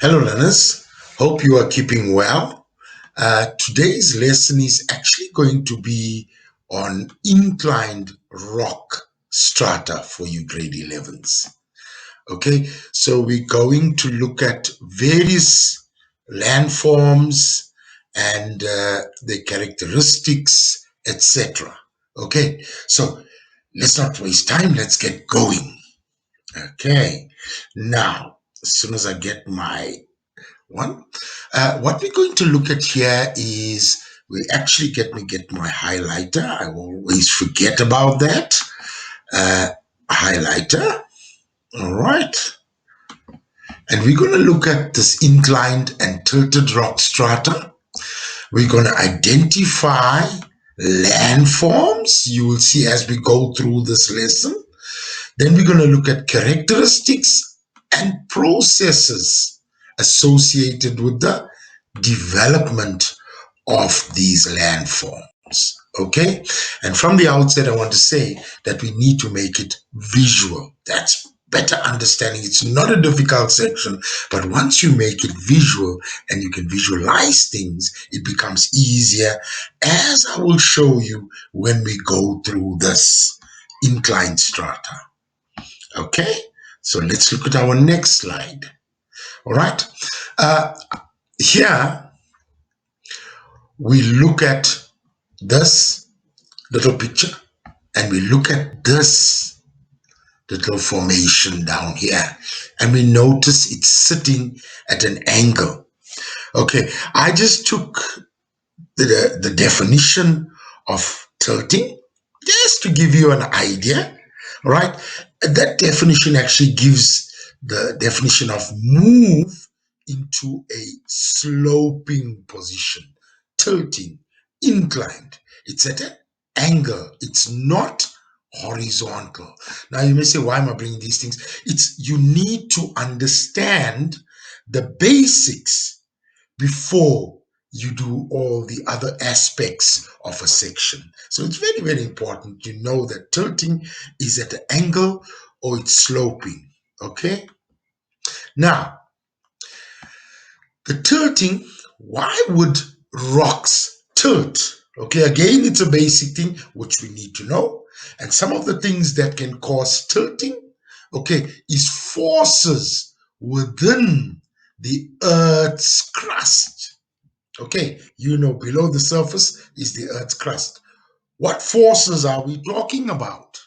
Hello, learners. Hope you are keeping well. Today's lesson is actually going to be on inclined rock strata for you grade 11s. Okay, so we're going to look at various landforms and their characteristics, etc. Okay, so let's not waste time. Let's get going. Okay, now, as soon as I get my one. What we're going to look at here is we actually get me get my highlighter. I always forget about that. Uh, Highlighter. All right. And we're going to look at this inclined and tilted rock strata. We're going to identify landforms. You will see as we go through this lesson. Then we're going to look at characteristics and processes associated with the development of these landforms. Okay? And from the outset, I want to say that we need to make it visual. That's better understanding. It's not a difficult section, but once you make it visual and you can visualize things, it becomes easier, as I will show you when we go through this inclined strata. Okay? So let's look at our next slide. All right? Here, we look at this little picture and we look at this little formation down here and we notice it's sitting at an angle. Okay, I just took the definition of tilting just to give you an idea, right? That definition actually gives the definition of move into a sloping position, tilting, inclined. It's at an angle. It's not horizontal. Now you may say, why am I bringing these things? You need to understand the basics before you do all the other aspects of a section. So it's very, very important to know that tilting is at an angle or it's sloping. Okay? Now, the tilting, why would rocks tilt? Okay, again, it's a basic thing which we need to know. And some of the things that can cause tilting, okay, is forces within the Earth's crust. Okay, below the surface is the Earth's crust. What forces are we talking about?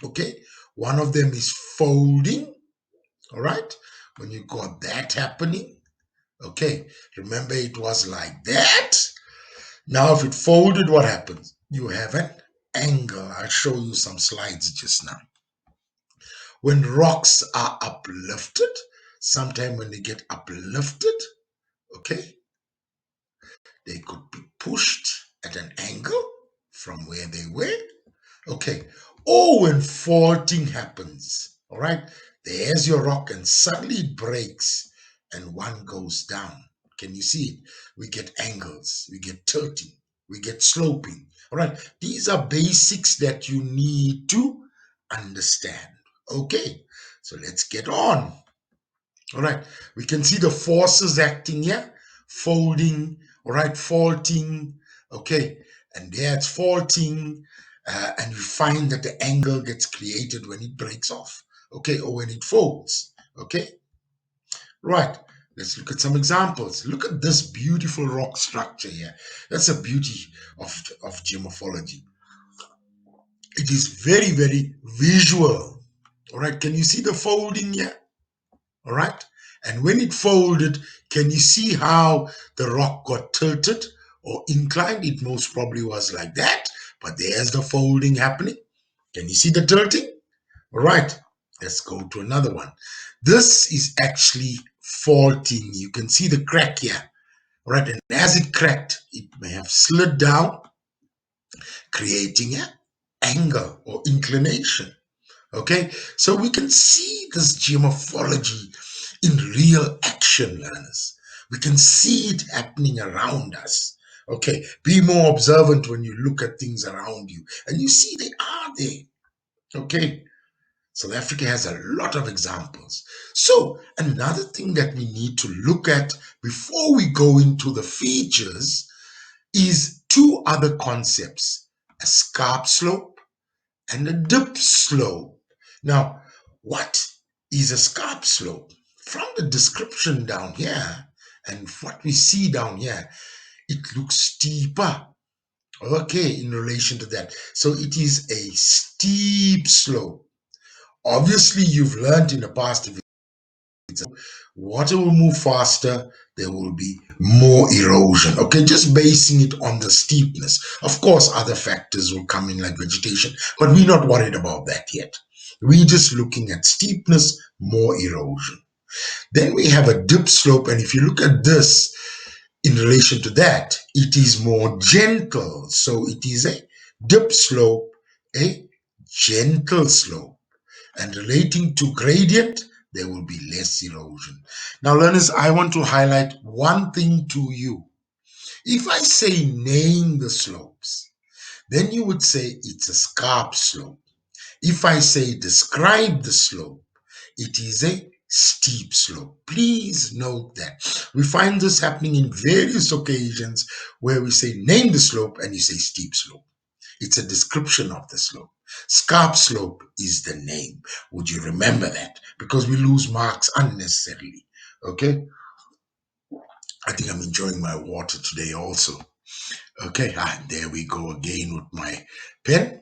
Okay, one of them is folding. All right, when you got that happening, okay, remember it was like that. Now, if it folded, what happens? You have an angle. I'll show you some slides just now. When rocks are uplifted, sometime when they get uplifted, okay, they could be pushed at an angle from where they were. Okay. Or when faulting happens, all right, there's your rock and suddenly it breaks and one goes down. Can you see it? We get angles, we get tilting, we get sloping. All right. These are basics that you need to understand. Okay. So let's get on. All right. We can see the forces acting here, folding, all right, faulting. Okay. And there it's faulting. And you find that the angle gets created when it breaks off. Okay. Or when it folds. Okay. Right. Let's look at some examples. Look at this beautiful rock structure here. That's a beauty of geomorphology. It is very, very visual. All right. Can you see the folding here? All right. And when it folded, can you see how the rock got tilted or inclined? It most probably was like that, but there's the folding happening. Can you see the tilting? All right. Let's go to another one. This is actually faulting. You can see the crack here. All right. And as it cracked, it may have slid down, creating an angle or inclination. Okay. So we can see this geomorphology in real action, learners. We can see it happening around us. Okay, be more observant when you look at things around you and you see they are there. Okay, South Africa has a lot of examples. So another thing that we need to look at before we go into the features is two other concepts: a scarp slope and a dip slope. Now, what is a scarp slope? From the description down here and what we see down here, it looks steeper. Okay, in relation to that. So it is a steep slope. Obviously, you've learned in the past, if water will move faster, there will be more erosion. Okay, just basing it on the steepness. Of course, other factors will come in like vegetation, but we're not worried about that yet. We're just looking at steepness, more erosion. Then we have a dip slope, and if you look at this in relation to that, it is more gentle. So it is a dip slope, a gentle slope. And relating to gradient, there will be less erosion. Now, learners, I want to highlight one thing to you. If I say name the slopes, then you would say it's a scarp slope. If I say describe the slope, it is a steep slope. Please note that. We find this happening in various occasions where we say name the slope and you say steep slope. It's a description of the slope. Scarp slope is the name. Would you remember that? Because we lose marks unnecessarily. Okay? I think I'm enjoying my water today also. Okay, there we go again with my pen.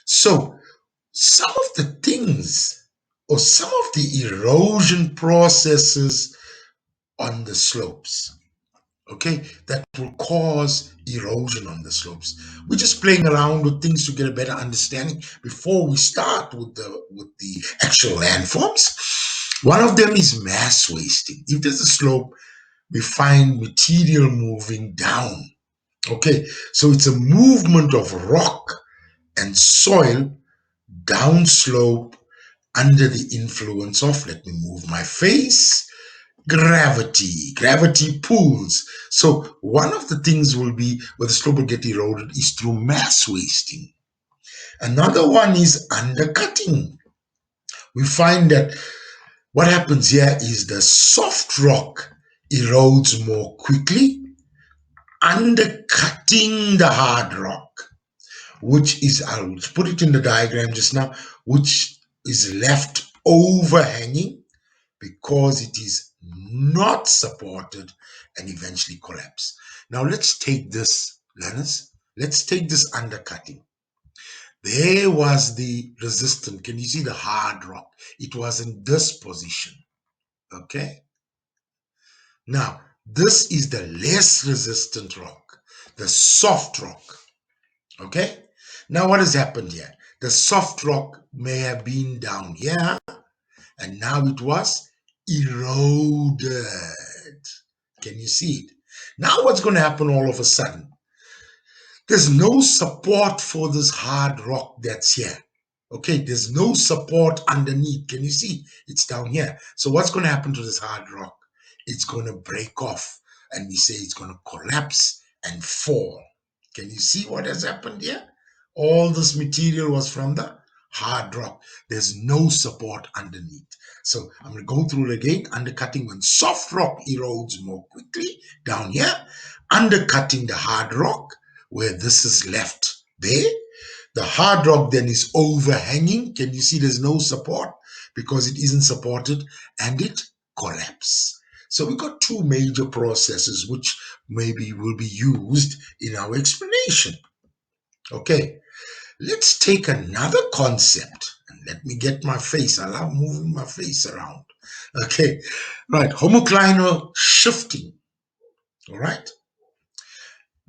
So, some of the things or some of the erosion processes on the slopes, okay, that will cause erosion on the slopes. We're just playing around with things to get a better understanding before we start with the actual landforms. One of them is mass wasting. If there's a slope, we find material moving down. Okay, so it's a movement of rock and soil downslope under the influence of, let me move my face, gravity pulls. So one of the things will be where the slope will get eroded is through mass wasting. Another one is undercutting. We find that what happens here is the soft rock erodes more quickly, undercutting the hard rock, which is, I'll put it in the diagram just now, which is left overhanging because it is not supported and eventually collapse. Now let's take this, learners. Let's take this undercutting. There was the resistance. Can you see the hard rock? It was in this position. Okay. Now, this is the less resistant rock, the soft rock. Okay. Now, what has happened here? The soft rock may have been down here, and now it was eroded. Can you see it? Now, what's going to happen all of a sudden? There's no support for this hard rock that's here. Okay, there's no support underneath. Can you see? It's down here. So what's going to happen to this hard rock? It's going to break off, and we say it's going to collapse and fall. Can you see what has happened here? All this material was from the hard rock. There's no support underneath. So I'm going to go through it again. Undercutting when soft rock erodes more quickly down here. Undercutting the hard rock where this is left there. The hard rock then is overhanging. Can you see there's no support because it isn't supported and it collapses. So we got two major processes which maybe will be used in our explanation. Okay, let's take another concept and let me get my face. I love moving my face around. Okay, right, homoclinal shifting. All right.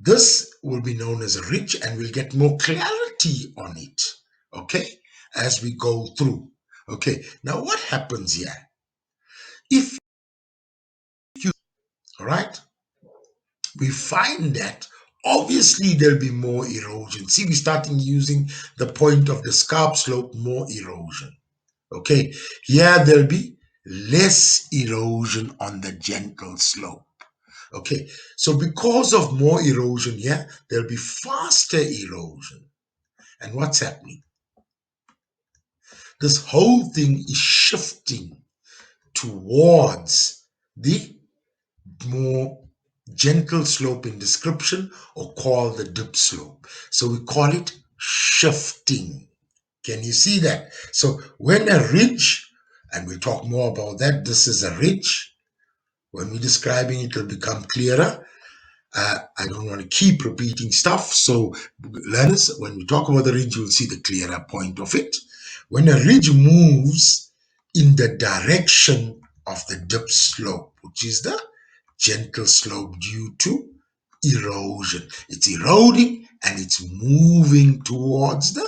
This will be known as a ridge, and we'll get more clarity on it, okay, as we go through. Okay, now what happens here? If you, all right, we find that obviously there'll be more erosion. See, we're starting using the point of the scarp slope, more erosion. Okay, here there'll be less erosion on the gentle slope. Okay, so because of more erosion here, there'll be faster erosion. And what's happening? this whole thing is shifting towards the more gentle slope in description, or called the dip slope. So we call it shifting. Can you see that? So when a ridge, and we'll talk more about that, this is a ridge. When we're describing it, it'll become clearer. I don't want to keep repeating stuff. So learners, when we talk about the ridge, you'll see the clearer point of it. When a ridge moves in the direction of the dip slope, which is the gentle slope due to erosion. It's eroding and it's moving towards the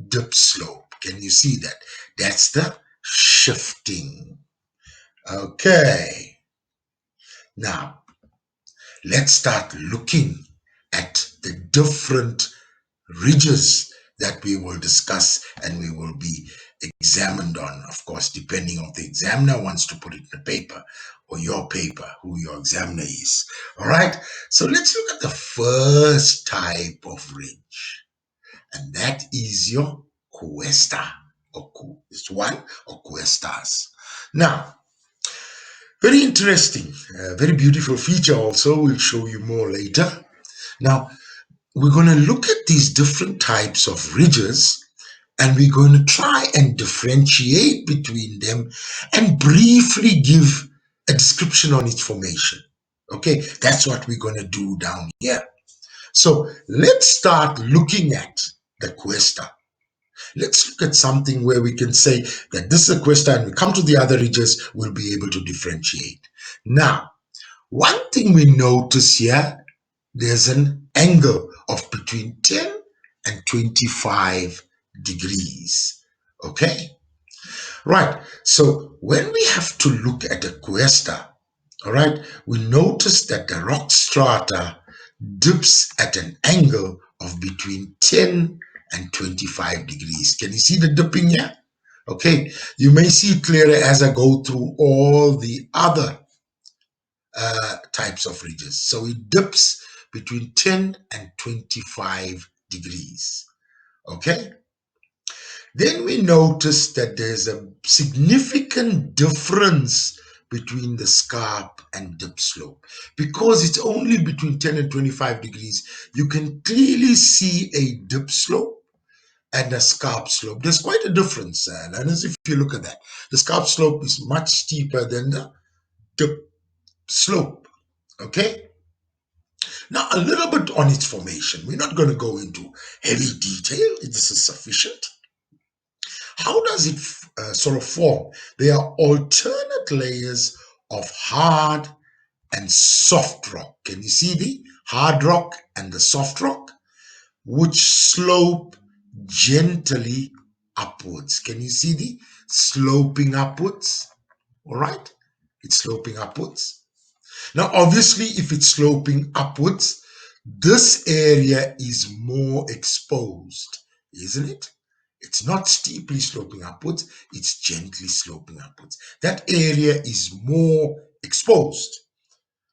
dip slope. Can you see that? That's the shifting. Okay. Now, let's start looking at the different ridges that we will discuss and we will be examined on, of course, depending on the examiner wants to put it in the paper, or your paper, who your examiner is. All right, so let's look at the first type of ridge, and that is your cuesta, or it's one, or cuestas. Now, very interesting, very beautiful feature also. We'll show you more later. Now, we're going to look at these different types of ridges, and we're going to try and differentiate between them and briefly give a description on its formation. Okay, that's what we're going to do down here. So let's start looking at the cuesta. Let's look at something where we can say that this is a cuesta, and we come to the other ridges, we'll be able to differentiate. Now, one thing we notice here, there's an angle of between 10 and 25 degrees. Okay? Right. So when we have to look at a cuesta, all right, we notice that the rock strata dips at an angle of between 10 and 25 degrees. Can you see the dipping here? Okay. You may see it clearer as I go through all the other types of ridges. So it dips between 10 and 25 degrees. Okay? Then we notice that there's a significant difference between the scarp and dip slope. Because it's only between 10 and 25 degrees, you can clearly see a dip slope and a scarp slope. There's quite a difference, learners, if you look at that. The scarp slope is much steeper than the dip slope. Okay? Now, a little bit on its formation. We're not going to go into heavy detail. This is sufficient. How does it sort of form? They are alternate layers of hard and soft rock. Can you see the hard rock and the soft rock, which slope gently upwards? Can you see the sloping upwards? All right, it's sloping upwards. Now, obviously, if it's sloping upwards, this area is more exposed, isn't it? It's not steeply sloping upwards, it's gently sloping upwards. That area is more exposed.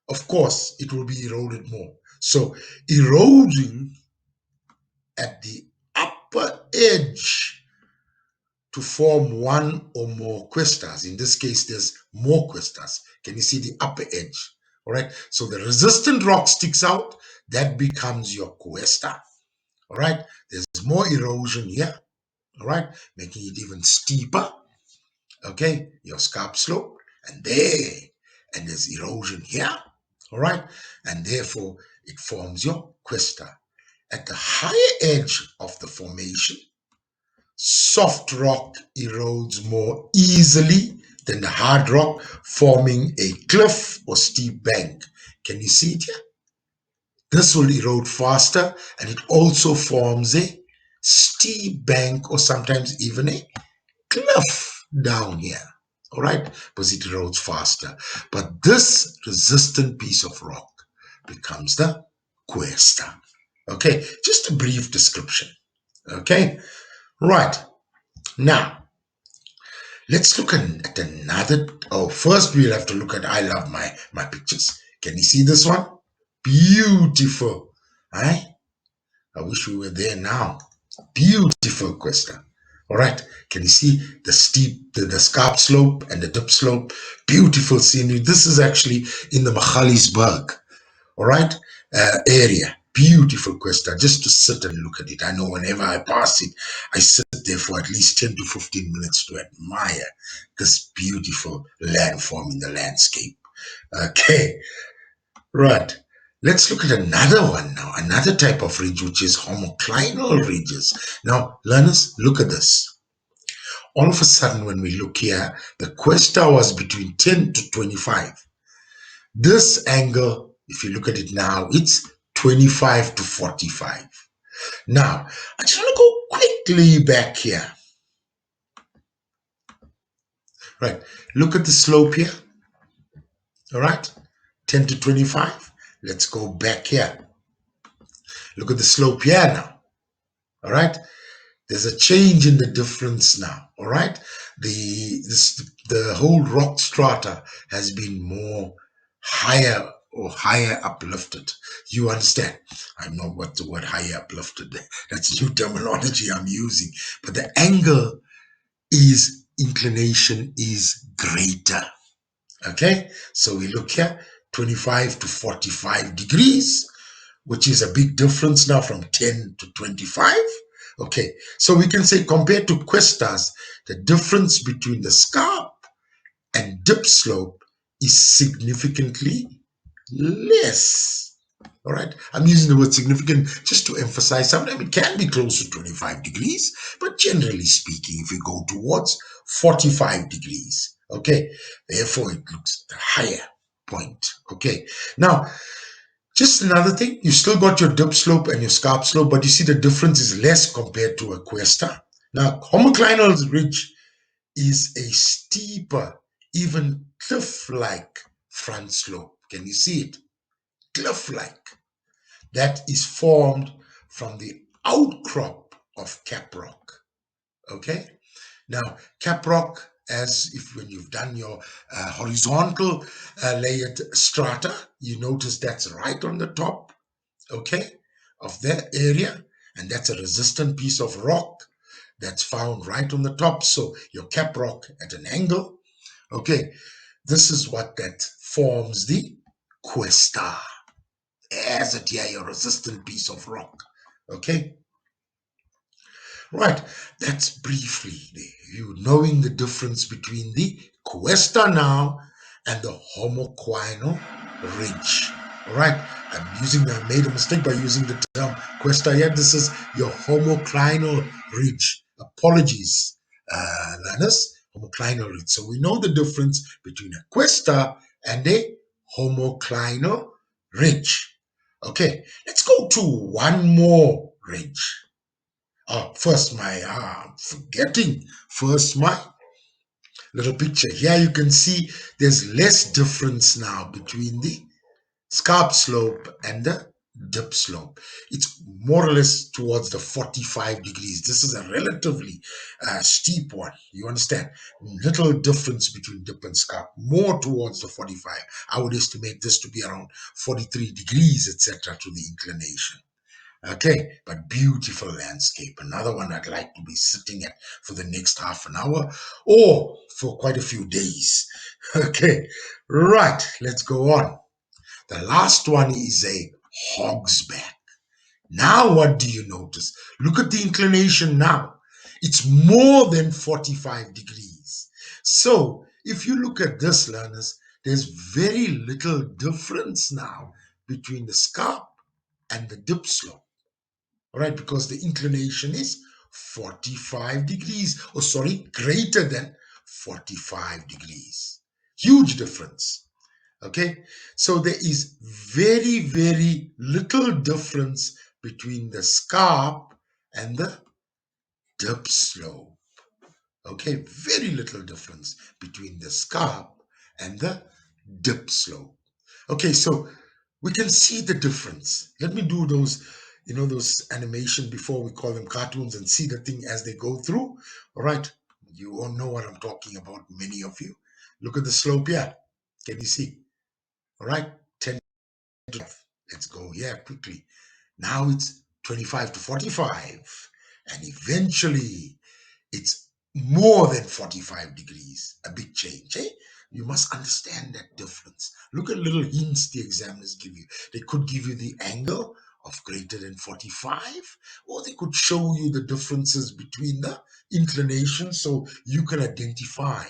Of course, it will be eroded more. So, eroding at the upper edge to form one or more cuestas. In this case, there's more cuestas. Can you see the upper edge? All right. So the resistant rock sticks out. That becomes your cuesta. All right. There's more erosion here. All right. Making it even steeper. Okay. Your scarp slope. And there. And there's erosion here. All right. And therefore, it forms your cuesta. At the higher edge of the formation, soft rock erodes more easily than the hard rock, forming a cliff or steep bank. Can you see it here? This will erode faster, and it also forms a steep bank or sometimes even a cliff down here. All right, because it erodes faster. But this resistant piece of rock becomes the cuesta. Okay, just a brief description. Okay, right. Now, let's look at another. Oh, first we'll have to look at, I love my pictures. Can you see this one? Beautiful. Right? I wish we were there now. Beautiful cuesta. All right. Can you see the steep, the scarp slope and the dip slope? Beautiful scenery. This is actually in the Magaliesberg, all right, area. Beautiful Cuesta, just to sit and look at it. I know whenever I pass it, I sit there for at least 10 to 15 minutes to admire this beautiful landform in the landscape. Okay, right. Let's look at another one now, another type of ridge, which is homoclinal ridges. Now, learners, look at this. All of a sudden, when we look here, the Cuesta was between 10 to 25. This angle, if you look at it now, it's 25 to 45. Now, I just want to go quickly back here. Right. Look at the slope here. All right. 10 to 25. Let's go back here. Look at the slope here now. All right. There's a change in the difference now. All right. The whole rock strata has been more higher or higher uplifted. You understand? I know what the word higher uplifted. That's new terminology I'm using. But the angle is inclination is greater. Okay. So we look here, 25 to 45 degrees, which is a big difference now from 10 to 25. Okay, so we can say compared to Cuestas, the difference between the scarp and dip slope is significantly less. All right, I'm using the word significant just to emphasize. Sometimes it can be close to 25 degrees, but generally speaking, if we go towards 45 degrees, okay, therefore it looks the higher point. Okay, now just another thing, you still got your dip slope and your scarp slope, but you see the difference is less compared to a Cuesta. Now, homoclinal ridge is a steeper, even cliff-like front slope. Can you see it? Cliff-like. That is formed from the outcrop of cap rock. Okay? Now, cap rock, as if when you've done your horizontal layered strata, you notice that's right on the top, okay, of that area, and that's a resistant piece of rock that's found right on the top. So your cap rock at an angle, okay, this is what that forms the Cuesta as a here, your resistant piece of rock. Okay, right. That's briefly you knowing the difference between the Cuesta now and the homoquinal ridge. All right. I made a mistake by using the term Cuesta. Yeah, this is your homoclinal ridge. Apologies, learners. Homoclinal ridge. So we know the difference between a Cuesta and a homoclinal ridge. Okay, let's go to one more ridge. First, I'm forgetting. First, my little picture. Here you can see there's less difference now between the scarp slope and the dip slope. It's more or less towards the 45 degrees. This is a relatively steep one. You understand? Little difference between dip and scarp, more towards the 45. I would estimate this to be around 43 degrees, etc., to the inclination. Okay, but beautiful landscape. Another one I'd like to be sitting at for the next half an hour or for quite a few days. Okay, right, let's go on. The last one is a Hogsback. Now, what do you notice? Look at the inclination now. It's more than 45 degrees. So, if you look at this, learners, there's very little difference now between the scarp and the dip slope. All right, because the inclination is 45 degrees, or sorry, greater than 45 degrees. Huge difference. Okay, so there is very, very little difference between the scarp and the dip slope. Okay, very little difference between the scarp and the dip slope. Okay, so we can see the difference. Let me do those, those animation before we call them cartoons and see the thing as they go through. All right, you all know what I'm talking about, many of you. Look at the slope here. Can you see? All right, 10 to 12. Let's go here quickly. Now it's 25 to 45. And eventually it's more than 45 degrees, a big change. Eh? You must understand that difference. Look at little hints the examiners give you. They could give you the angle of greater than 45, or they could show you the differences between the inclinations so you can identify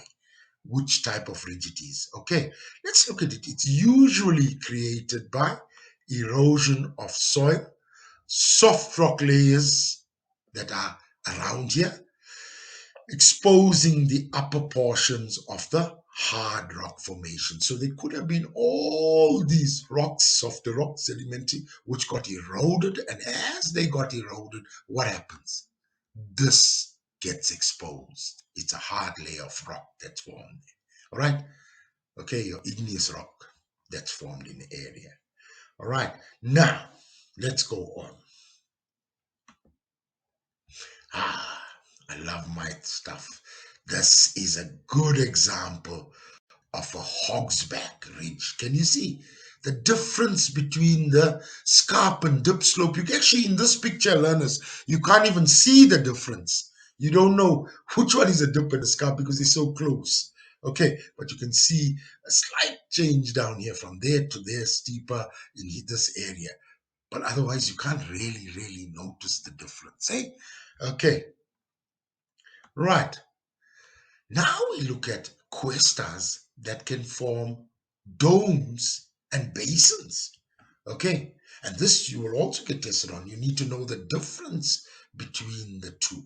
which type of ridge it is. Okay, let's look at it. It's usually created by erosion of soil, soft rock layers that are around here, exposing the upper portions of the hard rock formation. So there could have been all these rocks, softer rocks, sedimentary, which got eroded. And as they got eroded, what happens? This gets exposed. It's a hard layer of rock that's formed. All right. Okay, your igneous rock that's formed in the area. All right. Now, let's go on. I love my stuff. This is a good example of a Hogsback ridge. Can you see the difference between the scarp and dip slope? You can actually, in this picture, learners, you can't even see the difference. You don't know which one is a dip and a scarp because they're so close. Okay, but you can see a slight change down here from there to there, steeper in this area. But otherwise, you can't really notice the difference. Eh? Okay, right. Now we look at cuestas that can form domes and basins. Okay, and this you will also get tested on. You need to know the difference between the two.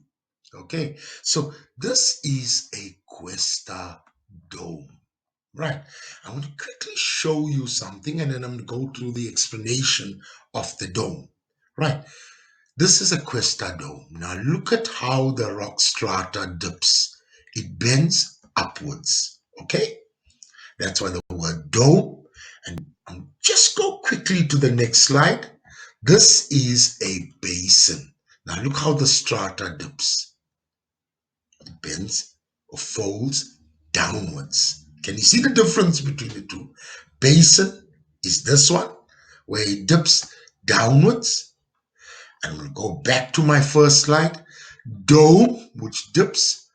Okay, so this is a cuesta dome. Right, I want to quickly show you something and then I'm going to go through the explanation of the dome. Right, this is a cuesta dome. Now look at how the rock strata dips. It bends upwards. Okay? That's why the word dome. And just go quickly to the next slide. This is a basin. Now look how the strata dips. It bends or folds downwards. Can you see the difference between the two? Basin is this one, where it dips downwards. And we'll go back to my first slide. Dome, which dips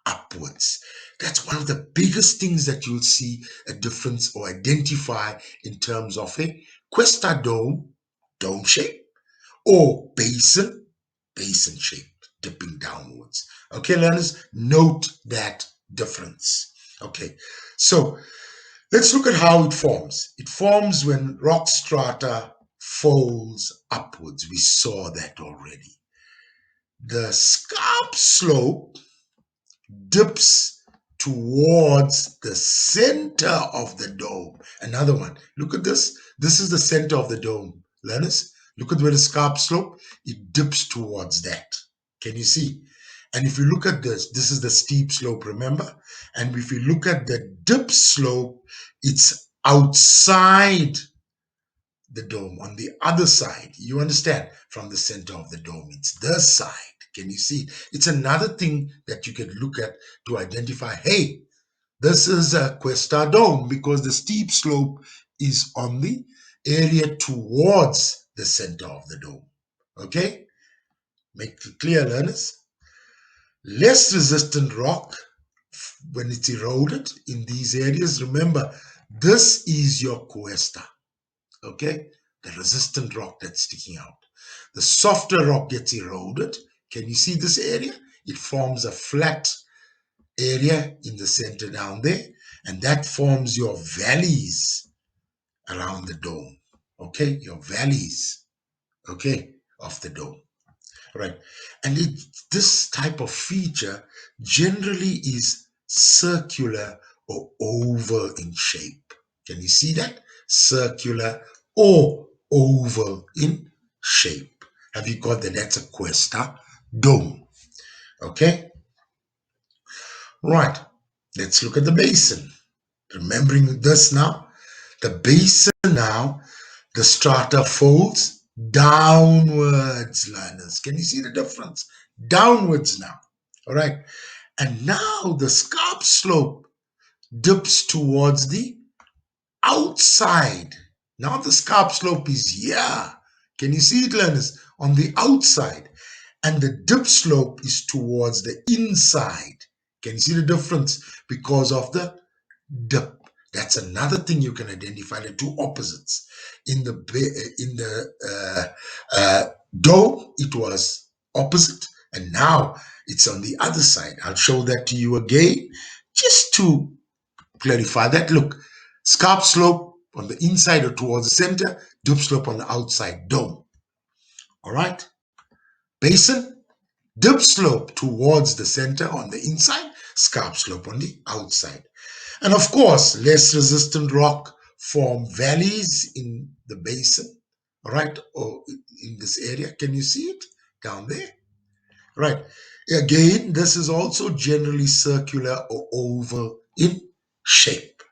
upwards. That's one of the biggest things that you'll see a difference or identify in terms of a cuesta dome, dome shape, or basin, basin shape, dipping downwards. Okay, learners, note that difference. Okay, so let's look at how it forms. It forms when rock strata folds upwards. We saw that already. The scarp slope dips towards the center of the dome. Another one. Look at this. This is the center of the dome. Learners, look at where the scarp slope, it dips towards that. Can you see? And if you look at this, this is the steep slope, remember? And if you look at the dip slope, it's outside the dome on the other side. You understand? From the center of the dome, it's this side. Can you see? It's another thing that you can look at to identify, hey, this is a cuesta dome because the steep slope is on the area towards the center of the dome. Okay? Make it clear, learners. Less resistant rock when it's eroded in these areas. Remember, this is your cuesta. Okay? The resistant rock that's sticking out. The softer rock gets eroded. Can you see this area? It forms a flat area in the center down there, and that forms your valleys around the dome. Okay, your valleys, okay, of the dome. Right, and this type of feature generally is circular or oval in shape. Can you see that? Circular or oval in shape. Have you got that? That's a cuesta dome. Okay, right. Let's look at the basin. Remembering this now, the basin now, the strata folds downwards, learners. Can you see the difference? Downwards now. All right. And now the scarp slope dips towards the outside. Now the scarp slope is here. Can you see it, learners? On the outside. and the dip slope is towards the inside. Can you see the difference? Because of the dip. That's another thing you can identify, the two opposites. In the dome, it was opposite, and now it's on the other side. I'll show that to you again, just to clarify that. Look, scarp slope on the inside or towards the center, dip slope on the outside, dome. All right, basin, dip slope towards the center on the inside, scarp slope on the outside. And of course, less resistant rock form valleys in the basin, all right, or in this area. Can you see it down there? Right. Again, this is also generally circular or oval in shape.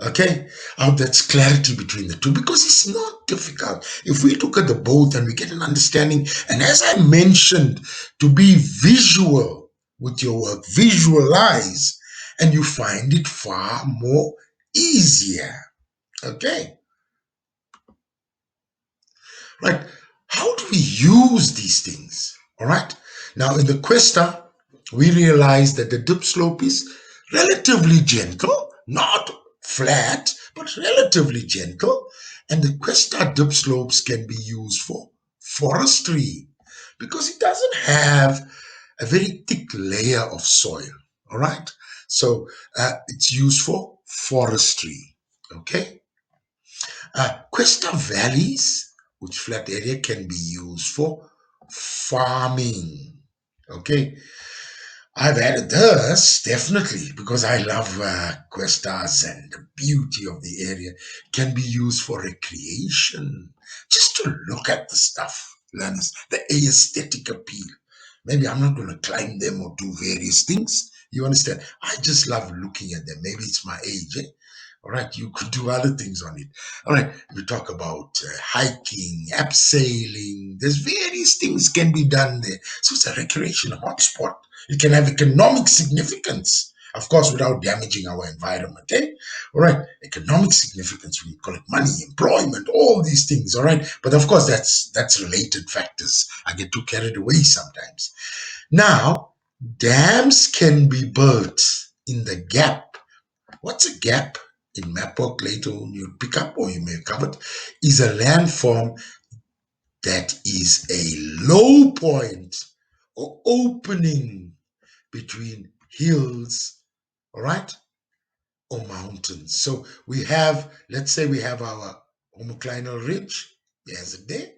Okay, I hope that's clarity between the two because it's not difficult. If we look at the both and we get an understanding, and as I mentioned, to be visual with your work, visualize, and you find it far more easier. Okay, right. How do we use these things? All right. Now, in the Cuesta, we realize that the dip slope is relatively gentle, not flat, but relatively gentle. And the Cuesta dip slopes can be used for forestry because it doesn't have a very thick layer of soil. All right. So it's used for forestry. Okay. Cuesta valleys, which flat area can be used for farming. Okay, I've added this definitely because I love Cuestas and the beauty of the area can be used for recreation. Just to look at the stuff, learners, the aesthetic appeal. Maybe I'm not going to climb them or do various things. You understand? I just love looking at them. Maybe it's my age. Eh? All right, you could do other things on it. All right, we talk about hiking, abseiling. There's various things can be done there. So it's a recreation hotspot. It can have economic significance, of course, without damaging our environment. Eh? All right, economic significance. We call it money, employment, all these things. All right, but of course, that's related factors. I get too carried away sometimes. Now, dams can be built in the gap. What's a gap? In map work later on you pick up or you may cover it, is a landform that is a low point or opening between hills, all right, or mountains. So we have, let's say we have our homoclinal ridge, there's it there,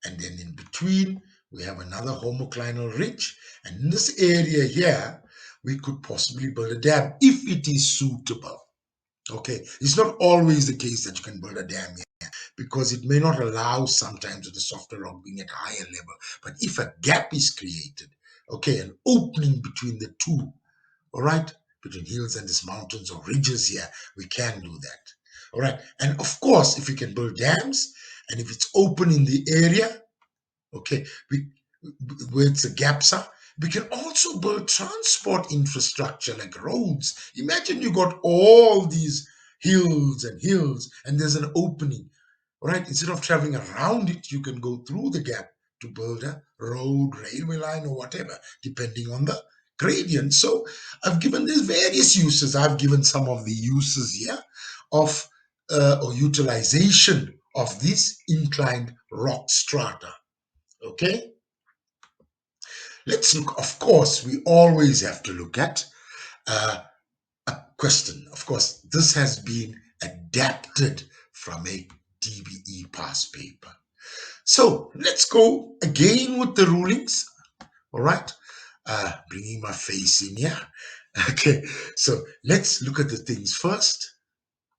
and then in between we have another homoclinal ridge, and in this area here we could possibly build a dam if it is suitable. Okay, it's not always the case that you can build a dam here because it may not allow sometimes with the softer rock being at a higher level. But if a gap is created, okay, an opening between the two, all right, between hills and these mountains or ridges here, we can do that. All right, and of course, if we can build dams and if it's open in the area, okay, where it's the gaps are, we can also build transport infrastructure like roads. Imagine you got all these hills and there's an opening. All right, instead of traveling around it, you can go through the gap to build a road, railway line, or whatever, depending on the gradient. So I've given these various uses. I've given some of the uses here of or utilization of this inclined rock strata. Okay, let's look. Of course, we always have to look at uh, a question. Of course, this has been adapted from a DBE past paper. So let's go again with the rulings. All right, bringing my face in here. Okay, so let's look at the things first.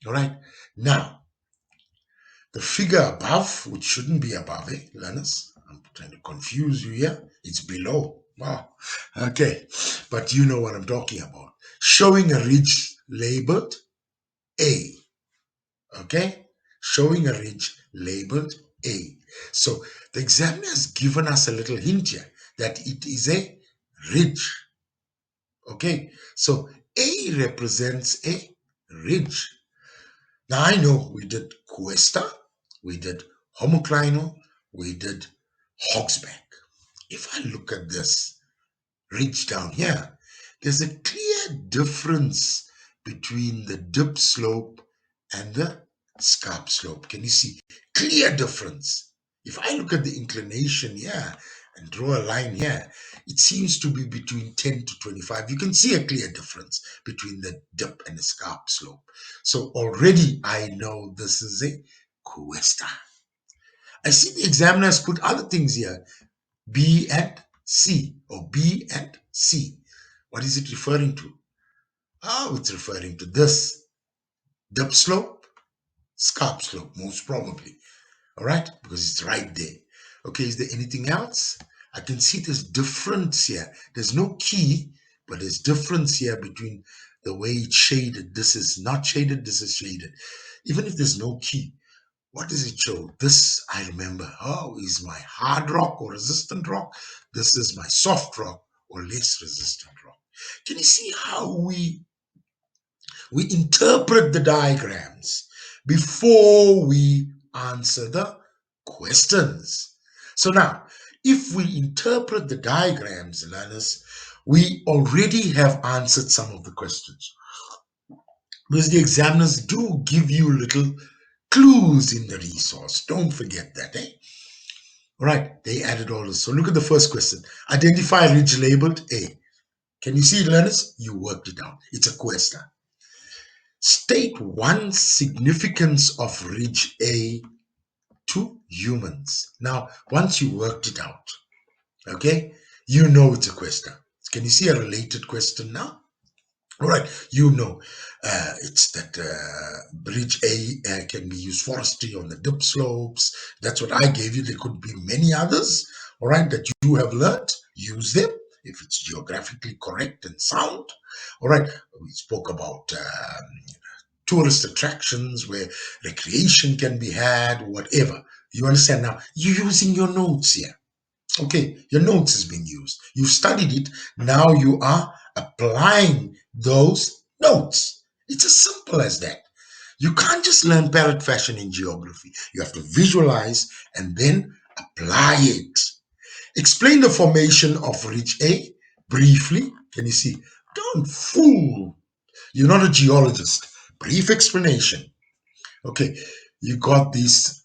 All right, now the figure above, which shouldn't be above, learners. I'm trying to confuse you here. It's below. Wow. Okay. But you know what I'm talking about. Showing a ridge labeled A. Okay. Showing a ridge labeled A. So the examiner has given us a little hint here that it is a ridge. Okay. So A represents a ridge. Now I know we did Cuesta, we did Homoclinal, we did Hogsback. if I look at this ridge down here, there's a clear difference between the dip slope and the scarp slope. Can you see? Clear difference. If I look at the inclination here and draw a line here, it seems to be between 10 to 25. You can see a clear difference between the dip and the scarp slope. So already I know this is a Cuesta. I see the examiners put other things here, B and C, or B and C. What is it referring to? Oh, it's referring to this dip slope, scarp slope, most probably. All right, because it's right there. Okay, is there anything else? I can see there's difference here. There's no key, but there's difference here between the way it's shaded. This is not shaded, this is shaded. Even if there's no key, what does it show? This, I remember, oh, is my hard rock or resistant rock. This is my soft rock or less resistant rock. Can you see how we interpret the diagrams before we answer the questions? So now, if we interpret the diagrams, learners, we already have answered some of the questions. Because the examiners do give you little clues in the resource. Don't forget that, eh? All right, they added all this. So look at the first question. Identify a ridge labeled A. Can you see it, learners? You worked it out. It's a Cuesta. State one significance of ridge A to humans. Now, once you worked it out, okay, you know it's a Cuesta. Can you see a related question now? All right, you know, it's that bridge A can be used forestry on the dip slopes. That's what I gave you. There could be many others, all right, that you have learned. Use them if it's geographically correct and sound. All right, we spoke about tourist attractions where recreation can be had, whatever. You understand now? You're using your notes here. Okay, your notes has been used. You've studied it. Now you are applying those notes. It's as simple as that. You can't just learn parrot fashion in geography. You have to visualize and then apply it. Explain the formation of ridge A briefly. Can you see? Don't fool. You're not a geologist. Brief explanation. Okay, you got these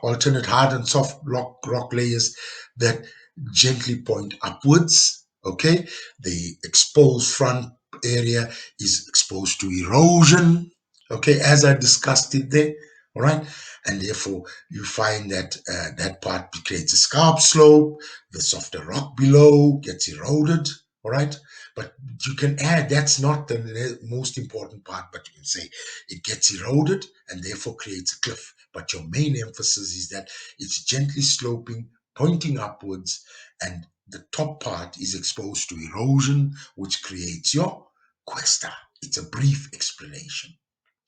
alternate hard and soft rock layers that gently point upwards. Okay, the exposed front area is exposed to erosion. Okay, as I discussed it there. All right, and therefore you find that that part creates a scarp slope. The softer rock below gets eroded. All right, but you can add that's not the most important part, but you can say it gets eroded and therefore creates a cliff. But your main emphasis is that it's gently sloping, pointing upwards, and the top part is exposed to erosion, which creates your cuesta. It's a brief explanation.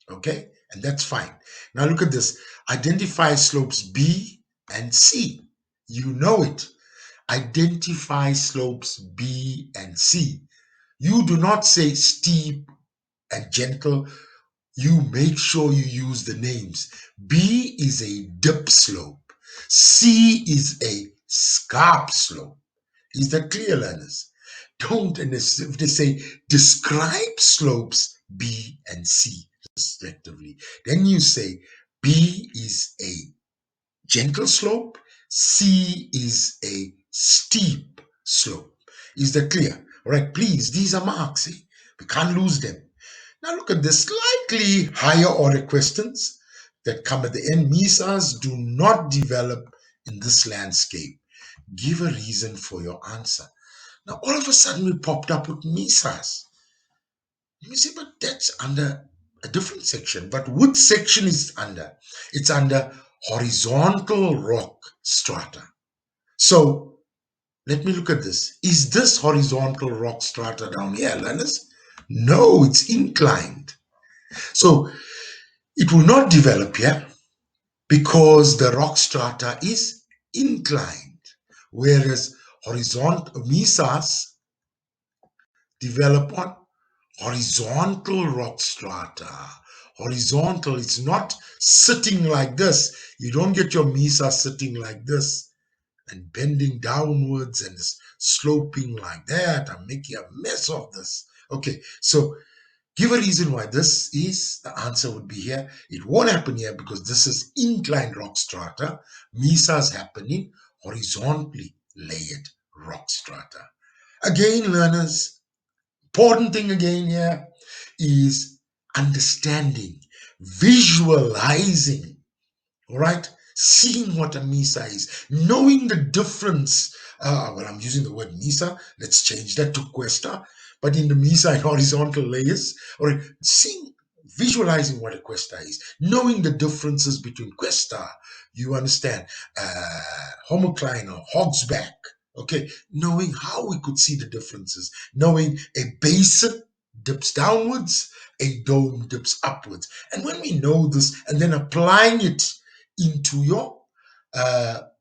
Okay, and that's fine. Now look at this. Identify slopes B and C. You know it. Identify slopes B and C. You do not say steep and gentle. You make sure you use the names. B is a dip slope. C is a scarp slope. Is that clear, learners? Don't, and if they say describe slopes B and C respectively, then you say B is a gentle slope, C is a steep slope. Is that clear? All right, please, these are marks. Eh? We can't lose them. Now look at the slightly higher order questions that come at the end. Mesas do not develop in this landscape. Give a reason for your answer. Now all of a sudden we popped up with mesas. You say, but that's under a different section. But which section is under? It's under horizontal rock strata. So let me look at this. Is this horizontal rock strata down here, learners? No, it's inclined. So it will not develop here because the rock strata is inclined, whereas horizontal mesas develop on horizontal rock strata. Horizontal, it's not sitting like this. You don't get your mesa sitting like this. and bending downwards and it's sloping like that. I'm making a mess of this. Okay, so give a reason why this is, the answer would be here. It won't happen here because this is inclined rock strata. Mesa's happening horizontally layered rock strata. Again, learners, important thing again here is understanding, visualizing, all right, seeing what a mesa is, knowing the difference. Well, I'm using the word mesa, let's change that to cuesta, but in the mesa and horizontal layers, all right, seeing, visualizing what a cuesta is, knowing the differences between cuesta, you understand, homoclinal, hogsback, okay, knowing how we could see the differences, knowing a basin dips downwards, a dome dips upwards. And when we know this and then applying it into your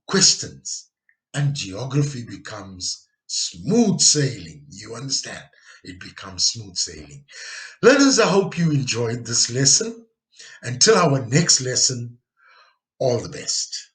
questions, and geography becomes smooth sailing. You understand? It becomes smooth sailing. Learners, I hope you enjoyed this lesson. Until our next lesson, all the best.